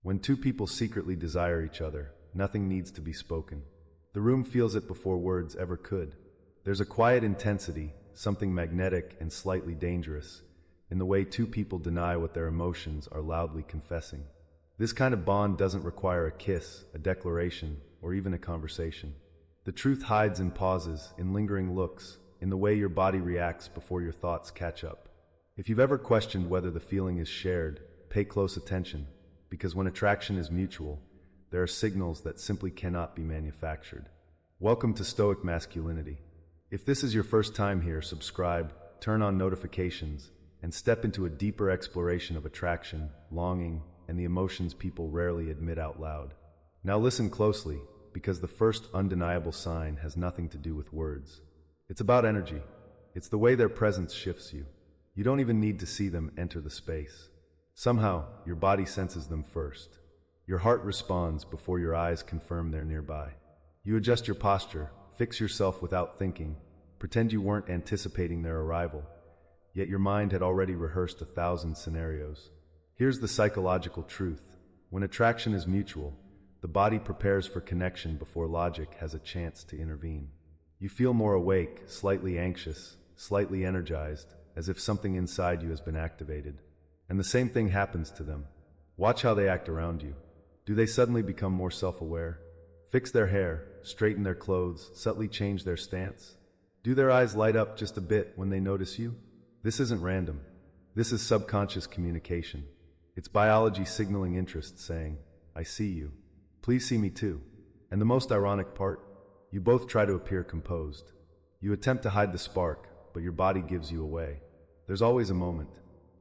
When two people secretly desire each other, nothing needs to be spoken. The room feels it before words ever could. There's a quiet intensity, something magnetic and slightly dangerous, in the way two people deny what their emotions are loudly confessing. This kind of bond doesn't require a kiss, a declaration, or even a conversation. The truth hides in pauses, in lingering looks, in the way your body reacts before your thoughts catch up. If you've ever questioned whether the feeling is shared, pay close attention, because when attraction is mutual, there are signals that simply cannot be manufactured. Welcome to Stoic Masculinity. If this is your first time here, subscribe, turn on notifications, and step into a deeper exploration of attraction, longing, and the emotions people rarely admit out loud. Now listen closely, because the first undeniable sign has nothing to do with words. It's about energy. It's the way their presence shifts you. You don't even need to see them enter the space. Somehow, your body senses them first. Your heart responds before your eyes confirm they're nearby. You adjust your posture, fix yourself without thinking, pretend you weren't anticipating their arrival, yet your mind had already rehearsed 1,000 scenarios. Here's the psychological truth. When attraction is mutual, the body prepares for connection before logic has a chance to intervene. You feel more awake, slightly anxious, slightly energized, as if something inside you has been activated. And the same thing happens to them. Watch how they act around you. Do they suddenly become more self-aware? Fix their hair, straighten their clothes, subtly change their stance? Do their eyes light up just a bit when they notice you? This isn't random. This is subconscious communication. It's biology signaling interest, saying, I see you. Please see me too. And the most ironic part, you both try to appear composed. You attempt to hide the spark, but your body gives you away. There's always a moment.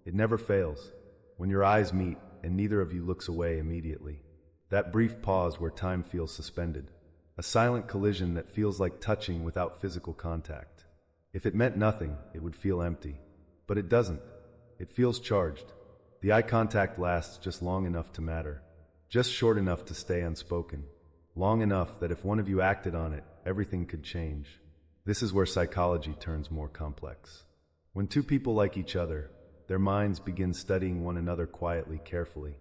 It never fails. When your eyes meet and neither of you looks away immediately. That brief pause where time feels suspended. A silent collision that feels like touching without physical contact. If it meant nothing, it would feel empty. But it doesn't. It feels charged. The eye contact lasts just long enough to matter. Just short enough to stay unspoken. Long enough that if one of you acted on it, everything could change. This is where psychology turns more complex. When two people like each other, their minds begin studying one another quietly, carefully.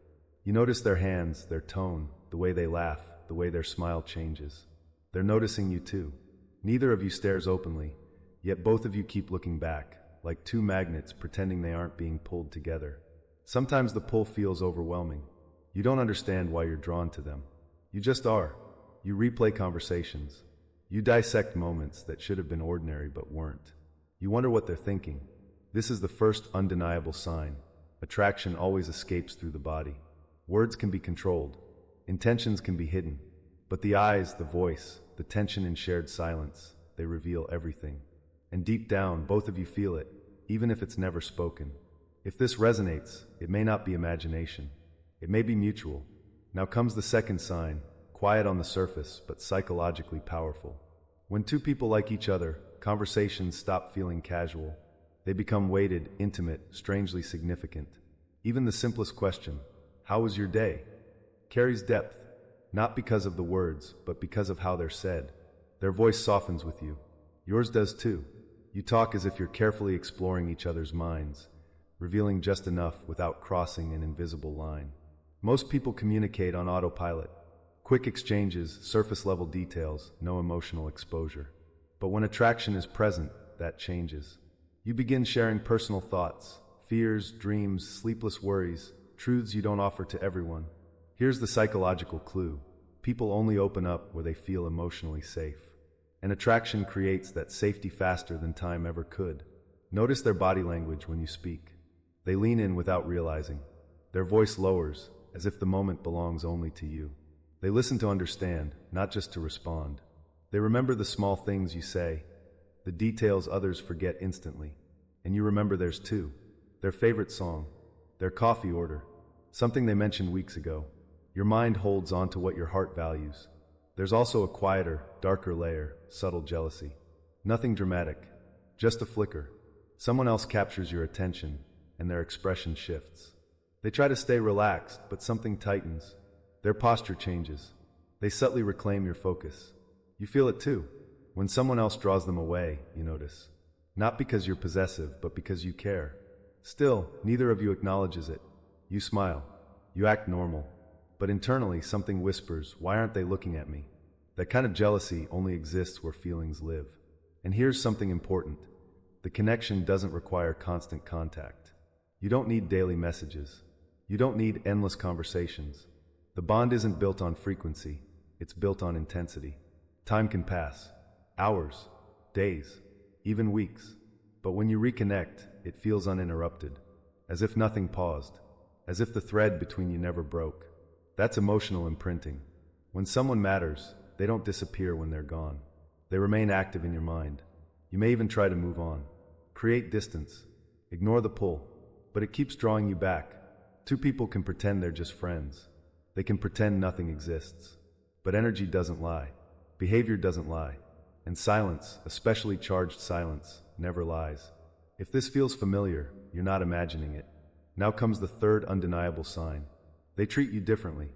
You notice their hands, their tone, the way they laugh, the way their smile changes. They're noticing you too. Neither of you stares openly, yet both of you keep looking back, like two magnets pretending they aren't being pulled together. Sometimes the pull feels overwhelming. You don't understand why you're drawn to them. You just are. You replay conversations. You dissect moments that should have been ordinary but weren't. You wonder what they're thinking. This is the first undeniable sign. Attraction always escapes through the body. Words can be controlled. Intentions can be hidden. But the eyes, the voice, the tension in shared silence, they reveal everything. And deep down, both of you feel it, even if it's never spoken. If this resonates, it may not be imagination. It may be mutual. Now comes the second sign, quiet on the surface, but psychologically powerful. When two people like each other, conversations stop feeling casual. They become weighted, intimate, strangely significant. Even the simplest question, how was your day, carries depth, not because of the words, but because of how they're said. Their voice softens with you. Yours does too. You talk as if you're carefully exploring each other's minds, revealing just enough without crossing an invisible line. Most people communicate on autopilot. Quick exchanges, surface-level details, no emotional exposure. But when attraction is present, that changes. You begin sharing personal thoughts, fears, dreams, sleepless worries, truths you don't offer to everyone. Here's the psychological clue. People only open up where they feel emotionally safe. And attraction creates that safety faster than time ever could. Notice their body language when you speak. They lean in without realizing. Their voice lowers, as if the moment belongs only to you. They listen to understand, not just to respond. They remember the small things you say, the details others forget instantly. And you remember theirs too. Their favorite song, their coffee order, something they mentioned weeks ago. Your mind holds on to what your heart values. There's also a quieter, darker layer, subtle jealousy. Nothing dramatic, just a flicker. Someone else captures your attention, and their expression shifts. They try to stay relaxed, but something tightens. Their posture changes. They subtly reclaim your focus. You feel it too. When someone else draws them away, you notice. Not because you're possessive, but because you care. Still, neither of you acknowledges it. You smile. You act normal. but internally something whispers, why aren't they looking at me? That kind of jealousy only exists where feelings live. And here's something important. The connection doesn't require constant contact. You don't need daily messages. You don't need endless conversations. The bond isn't built on frequency, it's built on intensity. Time can pass, hours, days, even weeks. But when you reconnect, it feels uninterrupted, as if nothing paused, as if the thread between you never broke. That's emotional imprinting. When someone matters, they don't disappear when they're gone. They remain active in your mind. You may even try to move on. Create distance. Ignore the pull. But it keeps drawing you back. Two people can pretend they're just friends. They can pretend nothing exists. But energy doesn't lie. Behavior doesn't lie. And silence, especially charged silence, never lies. If this feels familiar, you're not imagining it. Now comes the third undeniable sign. They treat you differently.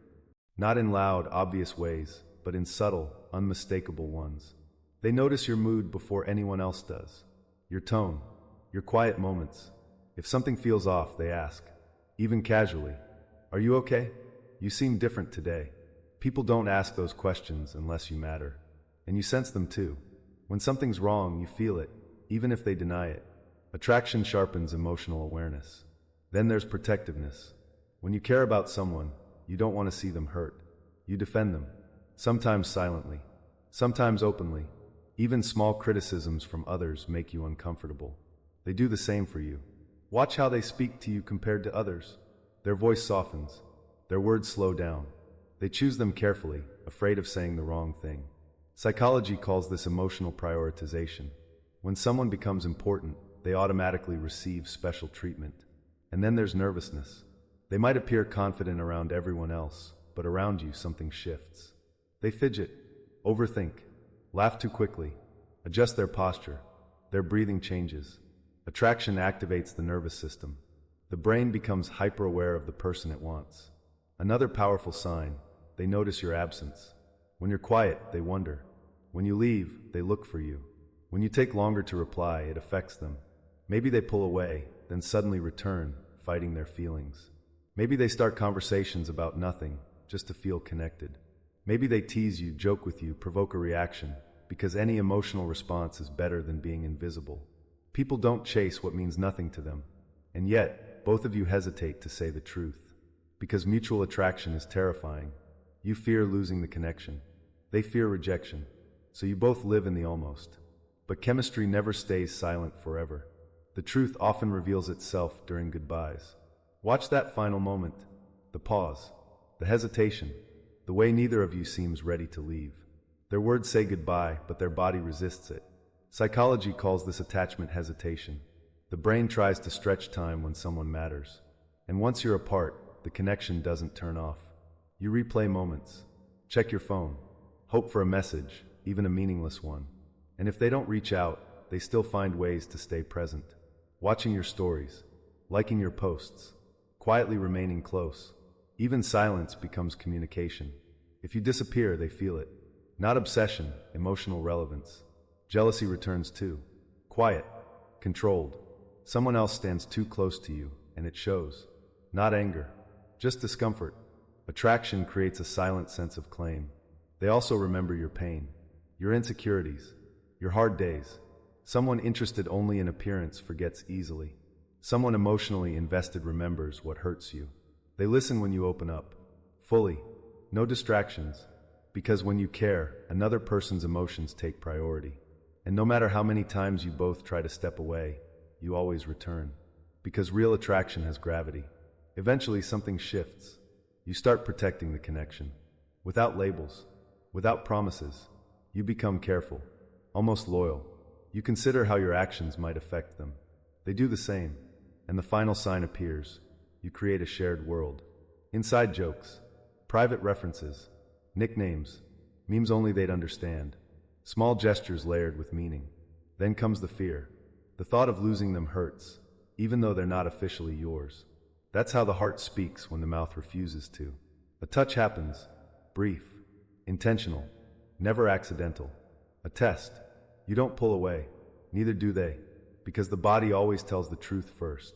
Not in loud, obvious ways, but in subtle, unmistakable ones. They notice your mood before anyone else does. Your tone, your quiet moments. If something feels off, they ask, even casually, "Are you okay? You seem different today." People don't ask those questions unless you matter. And you sense them too. When something's wrong, you feel it, even if they deny it. Attraction sharpens emotional awareness. Then there's protectiveness. When you care about someone, you don't want to see them hurt. You defend them, sometimes silently, sometimes openly. Even small criticisms from others make you uncomfortable. They do the same for you. Watch how they speak to you compared to others. Their voice softens. Their words slow down. They choose them carefully, afraid of saying the wrong thing. Psychology calls this emotional prioritization. When someone becomes important, they automatically receive special treatment. And then there's nervousness. They might appear confident around everyone else, but around you something shifts. They fidget, overthink, laugh too quickly, adjust their posture. Their breathing changes. Attraction activates the nervous system. The brain becomes hyper-aware of the person it wants. Another powerful sign, they notice your absence. When you're quiet, they wonder. When you leave, they look for you. When you take longer to reply, it affects them. Maybe they pull away, then suddenly return, fighting their feelings. Maybe they start conversations about nothing, just to feel connected. Maybe they tease you, joke with you, provoke a reaction, because any emotional response is better than being invisible. People don't chase what means nothing to them. And yet, both of you hesitate to say the truth. Because mutual attraction is terrifying. You fear losing the connection. They fear rejection. So you both live in the almost. But chemistry never stays silent forever. The truth often reveals itself during goodbyes. Watch that final moment. The pause. The hesitation. The way neither of you seems ready to leave. Their words say goodbye, but their body resists it. Psychology calls this attachment hesitation. The brain tries to stretch time when someone matters. And once you're apart, the connection doesn't turn off. You replay moments. Check your phone. Hope for a message, even a meaningless one. And if they don't reach out, they still find ways to stay present. Watching your stories, liking your posts, quietly remaining close. Even silence becomes communication. If you disappear, they feel it. Not obsession, emotional relevance. Jealousy returns too. Quiet, controlled. Someone else stands too close to you, and it shows. Not anger, just discomfort. Attraction creates a silent sense of claim. They also remember your pain, your insecurities, your hard days. Someone interested only in appearance forgets easily. Someone emotionally invested remembers what hurts you. They listen when you open up, fully, no distractions, because when you care, another person's emotions take priority. And no matter how many times you both try to step away, you always return. Because real attraction has gravity. Eventually something shifts. You start protecting the connection. Without labels, without promises, you become careful, almost loyal. You consider how your actions might affect them. They do the same, and the final sign appears. You create a shared world. Inside jokes, private references, nicknames, memes only they'd understand. Small gestures layered with meaning. Then comes the fear. The thought of losing them hurts, even though they're not officially yours. That's how the heart speaks when the mouth refuses to. A touch happens, brief, intentional, never accidental. A test. You don't pull away, neither do they, because the body always tells the truth first.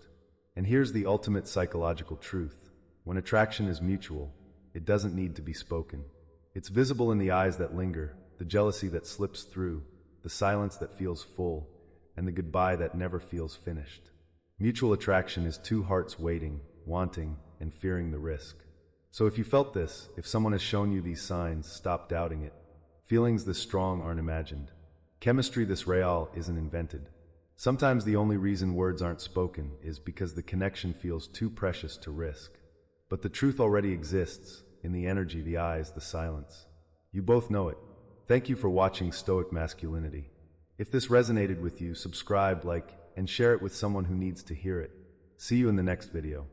And here's the ultimate psychological truth. When attraction is mutual, it doesn't need to be spoken. It's visible in the eyes that linger, the jealousy that slips through, the silence that feels full, and the goodbye that never feels finished. Mutual attraction is two hearts waiting, wanting, and fearing the risk. So if you felt this, if someone has shown you these signs, stop doubting it. Feelings this strong aren't imagined. Chemistry this real isn't invented. Sometimes the only reason words aren't spoken is because the connection feels too precious to risk. But the truth already exists, in the energy, the eyes, the silence. You both know it. Thank you for watching Stoic Masculinity. If this resonated with you, subscribe, like, and share it with someone who needs to hear it. See you in the next video.